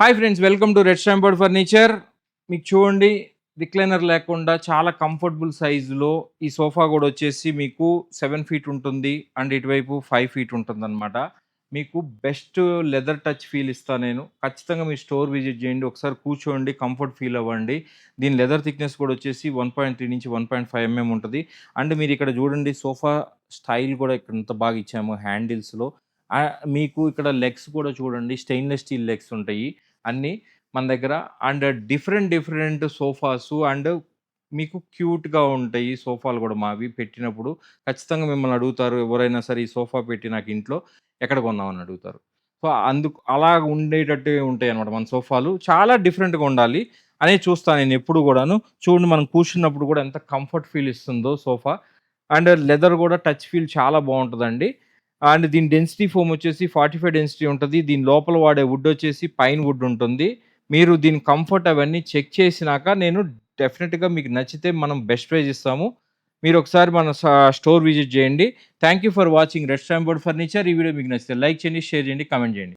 Hi friends, welcome to Red Stampard Furniture. మీకు చూడండి, recliner లేకుండా చాలా కంఫర్టబుల్ సైజులో ఈ సోఫా కూడా వచ్చేసి మీకు 7 ఫీట్ ఉంటుంది అండ్ ఇటువైపు 5 ఫీట్ ఉంటుందన్నమాట. మీకు బెస్ట్ లెదర్ టచ్ ఫీల్ ఇస్తా నేను. ఖచ్చితంగా మీరు స్టోర్ విజిట్ చేయండి. ఒకసారి కూర్చోండి, కంఫర్ట్ ఫీల్ అవ్వండి. దీని లెదర్ థిక్‌నెస్ కూడా వచ్చేసి 1.3 నుంచి 1.5 ఉంటది. అండ్ మీరు ఇక్కడ చూడండి, సోఫా స్టైల్ కూడా ఇక్కడ ఎంత బాగా ఇచ్చాము హ్యాండిల్స్‌లో. మీకు ఇక్కడ లెగ్స్ కూడా చూడండి, స్టెయిన్‌లెస్ స్టీల్ లెగ్స్ ఉంటాయి. అన్నీ మన దగ్గర. అండ్ డిఫరెంట్ సోఫాసు అండ్ మీకు క్యూట్‌గా ఉంటాయి సోఫాలు గూడా మావి పెట్టినప్పుడు. ఖచ్చితంగా మిమ్మల్ని అడుగుతారు ఎవరైనా సరే, "ఈ సోఫా పెట్టి నాకు ఇంట్లో ఎక్కడ కొన్నావు?" అని అడుగుతారు. సో, అందుకు అలా ఉండేటట్టే ఉంటాయన్నమాట మన సోఫాలు. చాలా డిఫరెంట్‌గా ఉండాలి అనేది చూస్తా నేనెప్పుడు గూడాను. చూడండి, మనం కూర్చున్నప్పుడు గూడా ఎంత కంఫర్ట్ ఫీల్ ఇస్తుందో సోఫా. అండ్ లెదర్ గూడా టచ్ ఫీల్ చాలా బావుంటదండి. అండ్ దీని డెన్సిటీ ఫోమ్ వచ్చేసి 45 డెన్సిటీ ఉంటది. దీని లోపల వాడే వుడ్ వచ్చేసి పైన్ వుడ్ ఉంటుంది. మీరు దీని కంఫర్ట్ అవన్నీ చెక్ చేసినాక నేను డెఫినిట్‌గా మీకు నచ్చితే మనం బెస్ట్ ప్రైజ్ ఇస్తాము. మీరొకసారి మన స్టోర్ విజిట్ చేయండి. Thank you for watching Red Stampard Furniture. ఈ వీడియో మీకు నచ్చితే లైక్ చేయండి, షేర్ చేయండి, కామెంట్ చేయండి.